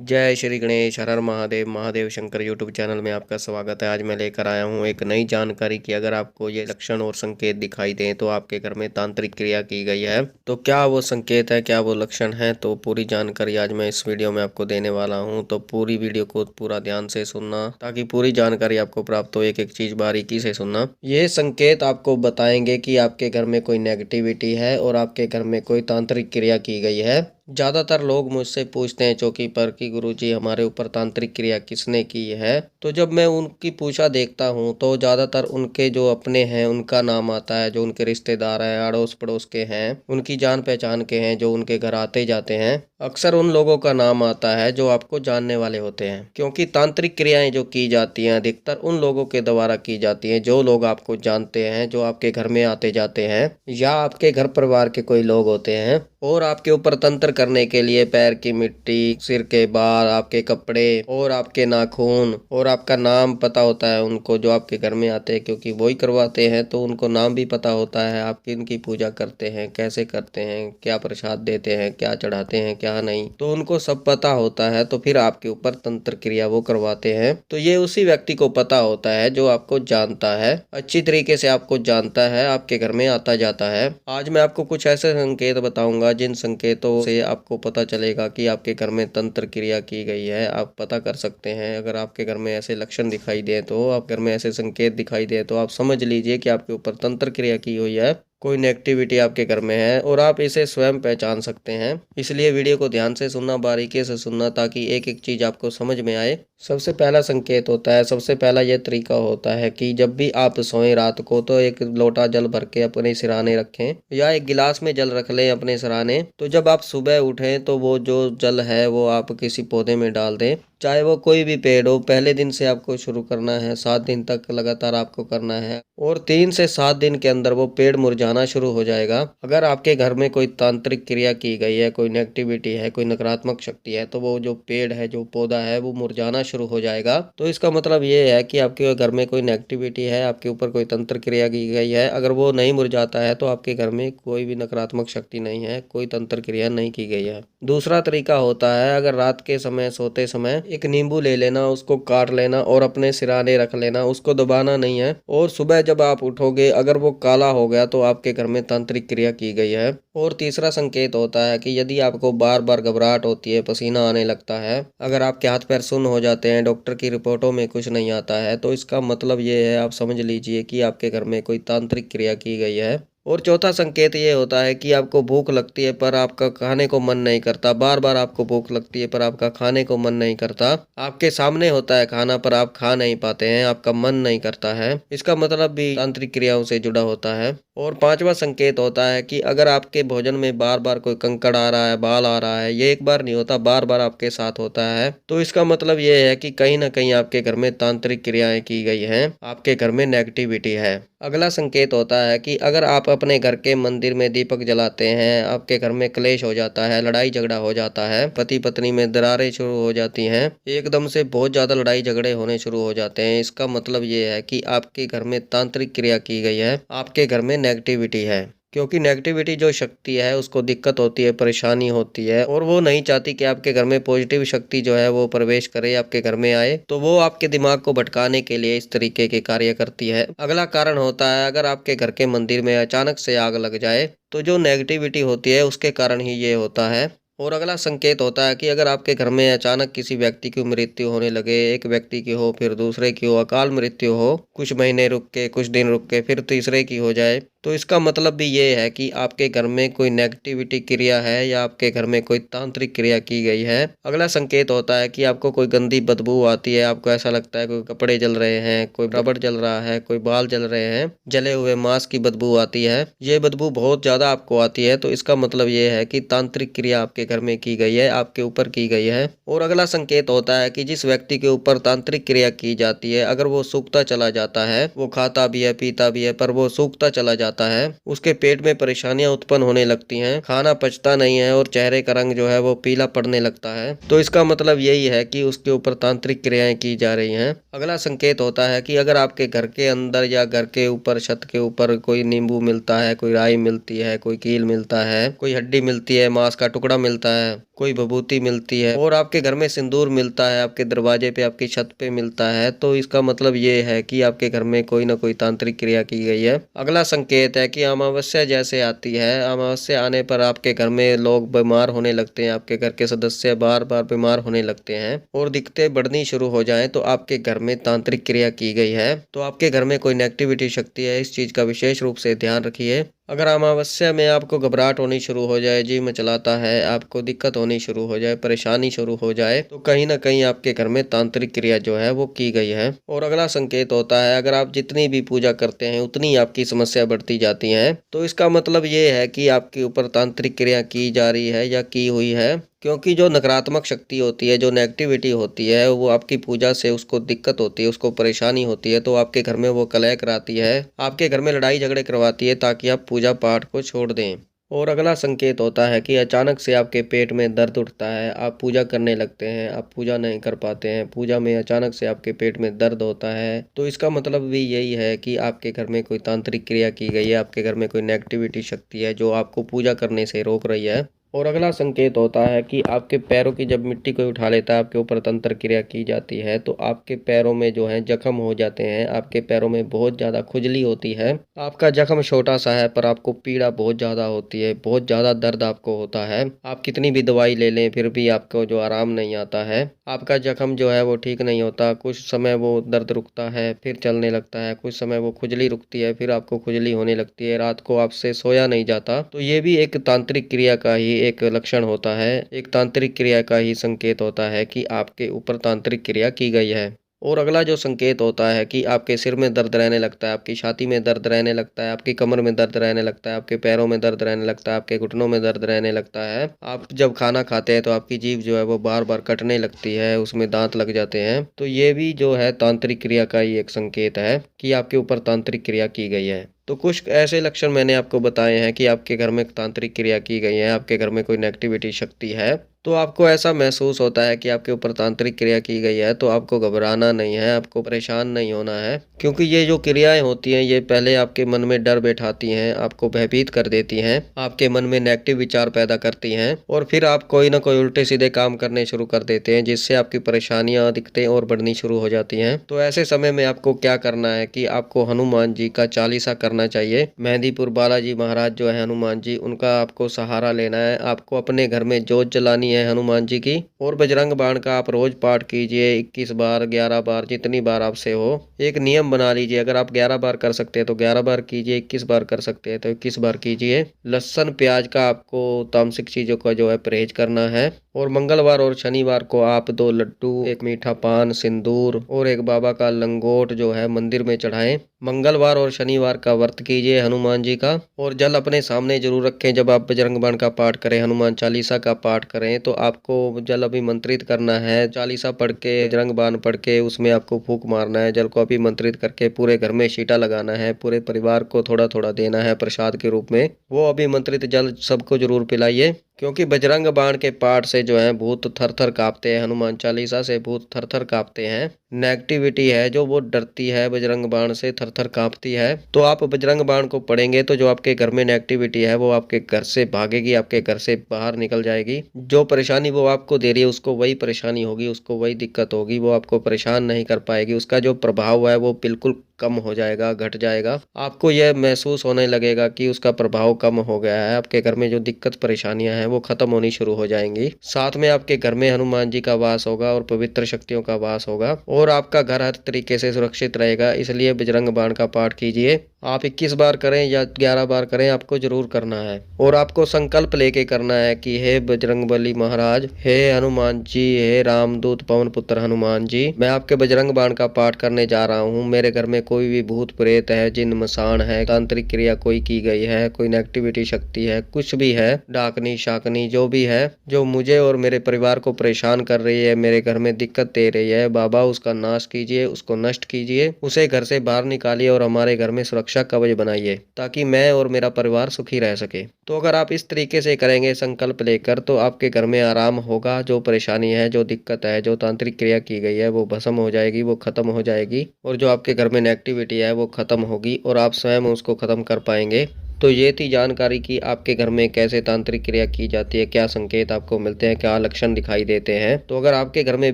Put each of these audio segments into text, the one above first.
जय श्री गणेश, हर हर Mahadev, Mahadev Shankar YouTube channel में आपका स्वागत है। आज मैं लेकर आया हूँ एक नई जानकारी कि अगर आपको ये लक्षण और संकेत दिखाई दें तो आपके घर में तांत्रिक क्रिया की गई है। तो क्या वो संकेत है, क्या वो लक्षण है, तो पूरी जानकारी आज मैं इस वीडियो में आपको देने वाला हूँ। तो पूरी वीडियो को पूरा ध्यान से सुनना ताकि पूरी जानकारी आपको प्राप्त हो। एक एक चीज बारीकी से सुनना। ये संकेत आपको बताएंगे कि आपके घर में कोई नेगेटिविटी है और आपके घर में कोई तांत्रिक क्रिया की गई है। ज़्यादातर लोग मुझसे पूछते हैं चौकी पर कि गुरुजी हमारे ऊपर तांत्रिक क्रिया किसने की है। तो जब मैं उनकी पूछा देखता हूँ तो ज़्यादातर उनके जो अपने हैं उनका नाम आता है, जो उनके रिश्तेदार हैं, अड़ोस पड़ोस के हैं, उनकी जान पहचान के हैं, जो उनके घर आते जाते हैं। अक्सर उन लोगों का नाम आता है जो आपको जानने वाले होते हैं, क्योंकि तांत्रिक क्रियाएं जो की जाती हैं अधिकतर उन लोगों के द्वारा की जाती हैं जो लोग आपको जानते हैं, जो आपके घर में आते जाते हैं या आपके घर परिवार के कोई लोग होते हैं और आपके ऊपर तंत्र करने के लिए पैर की मिट्टी, सिर के बाल, आपके कपड़े और आपके नाखून और आपका नाम पता होता है उनको, जो आपके घर में आते हैं, क्योंकि वही करवाते हैं तो उनको नाम भी पता होता है। आप किनकी पूजा करते हैं, कैसे करते हैं, क्या प्रसाद देते हैं, क्या चढ़ाते हैं, क्या नहीं, तो उनको सब पता होता है। तो फिर आपके ऊपर तंत्र क्रिया वो करवाते हैं। तो ये उसी व्यक्ति को पता होता है जो आपको जानता है, अच्छी तरीके से आपको जानता है, आपके घर में आता जाता है। आज मैं आपको कुछ ऐसे संकेत बताऊंगा जिन संकेतों से आपको पता चलेगा कि आपके घर में तंत्र क्रिया की गई है। आप पता कर सकते हैं। अगर आपके घर में ऐसे लक्षण दिखाई दे, तो आप घर में ऐसे संकेत दिखाई दे, तो आप समझ लीजिए कि आपके ऊपर तंत्र क्रिया की हुई है, कोई नेगेटिविटी आपके घर में है और आप इसे स्वयं पहचान सकते हैं। इसलिए वीडियो को ध्यान से सुनना, बारीकी से सुनना, ताकि एक एक चीज आपको समझ में आए। सबसे पहला संकेत होता है, सबसे पहला यह तरीका होता है कि जब भी आप सोएं रात को तो एक लोटा जल भर के अपने सिरहाने रखें या एक गिलास में जल रख लें अपने सिरहाने। तो जब आप सुबह उठें तो वो जो जल है वो आप किसी पौधे में डाल दें, चाहे वो कोई भी पेड़ हो। पहले दिन से आपको शुरू करना है, 7 दिन तक लगातार आपको करना है और 3 से 7 दिन के अंदर वो पेड़ मुरझाना शुरू हो जाएगा। अगर आपके घर में कोई तांत्रिक क्रिया की गई है, कोई नेगेटिविटी है, कोई नकारात्मक शक्ति है, तो वो जो पेड़ है, जो पौधा है, वो मुरझाना शुरू हो जाएगा। तो इसका मतलब ये है कि आपके घर में कोई नेगेटिविटी है, आपके ऊपर कोई तंत्र क्रिया की गई है। अगर वो नहीं मुरझाता है तो आपके घर में कोई भी नकारात्मक शक्ति नहीं है, कोई तंत्र क्रिया नहीं की गई है। दूसरा तरीका होता है, अगर रात के समय सोते समय एक नींबू ले लेना, उसको काट लेना और अपने सिरहाने रख लेना, उसको दबाना नहीं है। और सुबह जब आप उठोगे अगर वो काला हो गया तो आपके घर में तांत्रिक क्रिया की गई है। और तीसरा संकेत होता है कि यदि आपको बार बार घबराहट होती है, पसीना आने लगता है, अगर आपके हाथ पैर सुन्न हो जाते हैं, डॉक्टर की रिपोर्टों में कुछ नहीं आता है, तो इसका मतलब ये है, आप समझ लीजिए कि आपके घर में कोई तांत्रिक क्रिया की गई है। और चौथा संकेत ये होता है कि आपको भूख लगती है पर आपका खाने को मन नहीं करता। बार बार आपको भूख लगती है पर आपका खाने को मन नहीं करता। आपके सामने होता है खाना पर आप खा नहीं पाते हैं, आपका मन नहीं करता है। इसका मतलब भी तांत्रिक क्रियाओं से जुड़ा होता है। और पांचवा संकेत होता है कि अगर आपके भोजन में बार बार कोई कंकड़ आ रहा है, बाल आ रहा है, ये एक बार नहीं होता, बार बार आपके साथ होता है, तो इसका मतलब ये है कि कहीं ना कहीं आपके घर में तांत्रिक क्रियाएं की गई हैं, आपके घर में नेगेटिविटी है। अगला संकेत होता है कि अगर आप अपने घर के मंदिर में दीपक जलाते हैं, आपके घर में क्लेश हो जाता है, लड़ाई झगड़ा हो जाता है, पति पत्नी में दरारें शुरू हो जाती हैं, एकदम से बहुत ज्यादा लड़ाई झगड़े होने शुरू हो जाते हैं, इसका मतलब ये है कि आपके घर में तांत्रिक क्रिया की गई है, आपके घर में नेगेटिविटी है। क्योंकि नेगेटिविटी जो शक्ति है उसको दिक्कत होती है, परेशानी होती है और वो नहीं चाहती कि आपके घर में पॉजिटिव शक्ति जो है वो प्रवेश करे, आपके घर में आए, तो वो आपके दिमाग को भटकाने के लिए इस तरीके के कार्य करती है। अगला कारण होता है, अगर आपके घर के मंदिर में अचानक से आग लग जाए तो जो नेगेटिविटी होती है उसके कारण ही ये होता है। और अगला संकेत होता है कि अगर आपके घर में अचानक किसी व्यक्ति की मृत्यु होने लगे, एक व्यक्ति की हो, फिर दूसरे की हो, अकाल मृत्यु हो, कुछ महीने रुक के, कुछ दिन रुक के, फिर तीसरे की हो जाए, तो इसका मतलब भी ये है कि आपके घर में कोई नेगेटिविटी क्रिया है या आपके घर में कोई तांत्रिक क्रिया की गई है। अगला संकेत होता है कि आपको कोई गंदी बदबू आती है, आपको ऐसा लगता है कोई कपड़े जल रहे हैं, कोई रबड़ जल रहा है, कोई बाल जल रहे हैं, जले हुए मांस की बदबू आती है, ये बदबू बहुत ज्यादा आपको आती है, तो इसका मतलब ये है कि तांत्रिक क्रिया आपके घर में की गई है, आपके ऊपर की गई है। और अगला संकेत होता है कि जिस व्यक्ति के ऊपर तांत्रिक क्रिया की जाती है, अगर वो सूखता चला जाता है, वो खाता भी है, पीता भी है, पर वो सूखता चला जाता जाता है, उसके पेट में परेशानियां उत्पन्न होने लगती हैं, खाना पचता नहीं है और चेहरे का रंग जो है वो पीला पड़ने लगता है। तो इसका मतलब यही है कि उसके ऊपर तांत्रिक क्रियाएं की जा रही हैं। अगला संकेत होता है कि अगर आपके घर के अंदर या घर के ऊपर छत के ऊपर कोई नींबू मिलता है, कोई राई मिलती है, कोई कील मिलता है, कोई हड्डी मिलती है, मांस का टुकड़ा मिलता है, कोई विभूति मिलती है और आपके घर में सिंदूर मिलता है, आपके दरवाजे पे, आपकी छत पे मिलता है, तो इसका मतलब ये है कि आपके घर में कोई ना कोई तांत्रिक क्रिया की गई है। अगला संकेत है कि अमावस्या जैसे आती है, अमावस्या आने पर आपके घर में लोग बीमार होने लगते हैं, आपके घर के सदस्य बार बार बीमार होने लगते हैं और दिक्कतें बढ़नी शुरू हो जाएं तो आपके घर में तांत्रिक क्रिया की गई है। तो आपके घर में कोई नेगेटिविटी शक्ति है, इस चीज का विशेष रूप से ध्यान रखिए। अगर अमावस्या में आपको घबराहट होनी शुरू हो जाए, जी मचलाता है, आपको दिक्कत होनी शुरू हो जाए, परेशानी शुरू हो जाए, तो कहीं ना कहीं आपके घर में तांत्रिक क्रिया जो है वो की गई है। और अगला संकेत होता है, अगर आप जितनी भी पूजा करते हैं उतनी आपकी समस्या बढ़ती जाती है, तो इसका मतलब ये है कि आपके ऊपर तांत्रिक क्रिया की जा रही है या की हुई है। क्योंकि जो नकारात्मक शक्ति होती है, जो नेगेटिविटी होती है, वो आपकी पूजा से उसको दिक्कत होती है, उसको परेशानी होती है, तो आपके घर में वो कलह कराती है, आपके घर में लड़ाई झगड़े करवाती है ताकि आप पूजा पाठ को छोड़ दें। और अगला संकेत होता है कि अचानक से आपके पेट में दर्द उठता है, आप पूजा करने लगते हैं, आप पूजा नहीं कर पाते हैं, पूजा में अचानक से आपके पेट में दर्द होता है, तो इसका मतलब भी यही है कि आपके घर में कोई तांत्रिक क्रिया की गई है, आपके घर में कोई नेगेटिविटी शक्ति है जो आपको पूजा करने से रोक रही है। और अगला संकेत होता है कि आपके पैरों की जब मिट्टी कोई उठा लेता है, आपके ऊपर तंत्र क्रिया की जाती है, तो आपके पैरों में जो है जख्म हो जाते हैं, आपके पैरों में बहुत ज़्यादा खुजली होती है। आपका जख्म छोटा सा है पर आपको पीड़ा बहुत ज़्यादा होती है, बहुत ज़्यादा दर्द आपको होता है। आप कितनी भी दवाई ले लें फिर भी आपको जो आराम नहीं आता है, आपका जख्म जो है वो ठीक नहीं होता। कुछ समय वो दर्द रुकता है, फिर चलने लगता है, कुछ समय वो खुजली रुकती है, फिर आपको खुजली होने लगती है, रात को आपसे सोया नहीं जाता। तो ये भी एक तांत्रिक क्रिया का ही एक लक्षण होता है, एक तांत्रिक क्रिया का ही संकेत होता है कि आपके ऊपर तांत्रिक क्रिया की गई है। और अगला जो संकेत होता है कि आपके सिर में दर्द रहने लगता है, आपकी छाती में दर्द रहने लगता है, आपकी कमर में दर्द रहने लगता है, आपके पैरों में दर्द रहने लगता है, आपके घुटनों में दर्द रहने लगता है। आप जब खाना खाते हैं तो आपकी जीभ जो है वो बार बार कटने लगती है, उसमें दांत लग जाते हैं, तो ये भी जो है तांत्रिक क्रिया का ही एक संकेत है कि आपके ऊपर तांत्रिक क्रिया की गई है। तो कुछ ऐसे लक्षण मैंने आपको बताए हैं कि आपके घर में तांत्रिक क्रिया की गई है, आपके घर में कोई नेगेटिविटी शक्ति है, तो आपको ऐसा महसूस होता है कि आपके ऊपर तांत्रिक क्रिया की गई है, तो आपको घबराना नहीं है, आपको परेशान नहीं होना है। क्योंकि ये जो क्रियाएं होती हैं ये पहले आपके मन में डर बैठाती हैं, आपको भयभीत कर देती हैं, आपके मन में नेगेटिव विचार पैदा करती हैं और फिर आप कोई ना कोई उल्टे सीधे काम करने शुरू कर देते हैं, जिससे आपकी परेशानियां दिक्कतें और बढ़नी शुरू हो जाती हैं। तो ऐसे समय में आपको क्या करना है कि आपको हनुमान जी का चालीसा करना चाहिए। मेहंदीपुर बालाजी महाराज जो है हनुमान जी, उनका आपको सहारा लेना है। आपको अपने घर में जोत जलानी है हनुमान जी की, और बजरंग बाण का आप रोज पाठ कीजिए, 21 बार 11 बार जितनी बार आपसे हो। एक नियम बना लीजिए, अगर आप 11 बार कर सकते हैं तो 11 बार कीजिए, 21 बार कर सकते हैं तो 21 बार कीजिए। लहसुन प्याज का आपको तामसिक चीजों का जो है परहेज करना है। और मंगलवार और शनिवार को आप 2 लड्डू, एक मीठा पान, सिंदूर और एक बाबा का लंगोट जो है मंदिर में चढ़ाएं। मंगलवार और शनिवार का व्रत कीजिए हनुमान जी का, और जल अपने सामने जरूर रखें। जब आप बजरंग बाण का पाठ करें, हनुमान चालीसा का पाठ करें, तो आपको जल अभिमंत्रित करना है। चालीसा पढ़ के, बजरंग बाण पढ़ के उसमें आपको फूंक मारना है। जल को अभिमंत्रित करके पूरे घर में छींटा लगाना है, पूरे परिवार को थोड़ा थोड़ा देना है प्रसाद के रूप में। वो अभिमंत्रित जल सबको जरूर पिलाइए, क्योंकि बजरंग बाण के पाठ से जो है भूत थर थर कांपते हैं, हनुमान चालीसा से भूत थर थर कांपते हैं। नेगेटिविटी है जो वो डरती है, बजरंग बाण से थर थर कांपती है। तो आप बजरंग बाण को पढ़ेंगे तो जो आपके घर में नेगेटिविटी है वो आपके घर से भागेगी, आपके घर से बाहर निकल जाएगी। जो परेशानी वो आपको दे रही है उसको वही परेशानी होगी, उसको वही दिक्कत होगी, वो आपको परेशान नहीं कर पाएगी। उसका जो प्रभाव है वो बिल्कुल कम हो जाएगा, घट जाएगा। आपको यह महसूस होने लगेगा कि उसका प्रभाव कम हो गया है। आपके घर में जो दिक्कत परेशानियां हैं वो खत्म होनी शुरू हो जाएंगी। साथ में आपके घर में हनुमान जी का वास होगा और पवित्र शक्तियों का वास होगा, और आपका घर हर तरीके से सुरक्षित रहेगा। इसलिए बजरंग बाण का पाठ कीजिए। आप 21 बार करें या 11 बार करें, आपको जरूर करना है। और आपको संकल्प लेके करना है कि हे बजरंगबली महाराज, हे हनुमान जी, हे रामदूत पवन पुत्र हनुमान जी, मैं आपके बजरंग बाण का पाठ करने जा रहा हूँ। मेरे घर में कोई भी भूत प्रेत है, जिन मसान है, तांत्रिक क्रिया कोई की गई है, कोई नेगेटिविटी शक्ति है, कुछ भी है, डाकनी शाकनी जो भी है, जो मुझे और मेरे परिवार को परेशान कर रही है, मेरे घर में दिक्कत दे रही है, बाबा उसका नाश कीजिए, उसको नष्ट कीजिए, उसे घर से बाहर निकालिए और हमारे घर में सुरक्षा कवच बनाइए, ताकि मैं और मेरा परिवार सुखी रह सके। तो अगर आप इस तरीके से करेंगे संकल्प लेकर, तो आपके घर में आराम होगा। जो परेशानी है, जो दिक्कत है, जो तांत्रिक क्रिया की गई है, वो भस्म हो जाएगी, वो खत्म हो जाएगी, और जो आपके घर में नेगेटिविटी है वो खत्म होगी और आप स्वयं उसको खत्म कर पाएंगे। तो ये थी जानकारी कि आपके घर में कैसे तांत्रिक क्रिया की जाती है, क्या संकेत आपको मिलते हैं, क्या लक्षण दिखाई देते हैं। तो अगर आपके घर में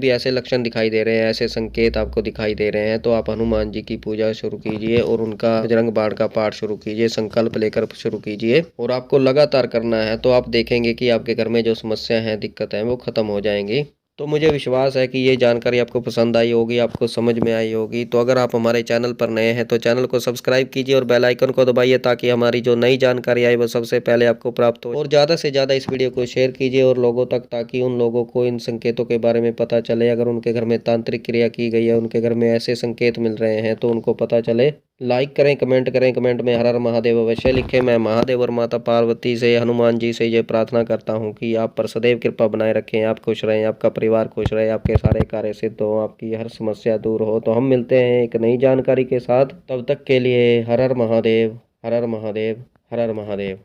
भी ऐसे लक्षण दिखाई दे रहे हैं, ऐसे संकेत आपको दिखाई दे रहे हैं, तो आप हनुमान जी की पूजा शुरू कीजिए और उनका बजरंग बाण का पाठ शुरू कीजिए, संकल्प लेकर शुरू कीजिए, और आपको लगातार करना है। तो आप देखेंगे कि आपके घर में जो समस्या है, दिक्कत है, वो खत्म हो जाएंगी। तो मुझे विश्वास है कि ये जानकारी आपको पसंद आई होगी, आपको समझ में आई होगी। तो अगर आप हमारे चैनल पर नए हैं तो चैनल को सब्सक्राइब कीजिए और बेल आइकन को दबाइए, ताकि हमारी जो नई जानकारी आए वो सबसे पहले आपको प्राप्त हो। और ज़्यादा से ज़्यादा इस वीडियो को शेयर कीजिए और लोगों तक, ताकि उन लोगों को इन संकेतों के बारे में पता चले। अगर उनके घर में तांत्रिक क्रिया की गई है, उनके घर में ऐसे संकेत मिल रहे हैं, तो उनको पता चले। लाइक करें, कमेंट करें, कमेंट में हर हर महादेव अवश्य लिखें। मैं महादेव और माता पार्वती से, हनुमान जी से ये प्रार्थना करता हूँ कि आप पर सदैव कृपा बनाए रखें, आप खुश रहें, आपका परिवार खुश रहे, आपके सारे कार्य सिद्ध हो, आपकी हर समस्या दूर हो। तो हम मिलते हैं एक नई जानकारी के साथ, तब तक के लिए हर हर महादेव, हर हर महादेव, हर हर महादेव।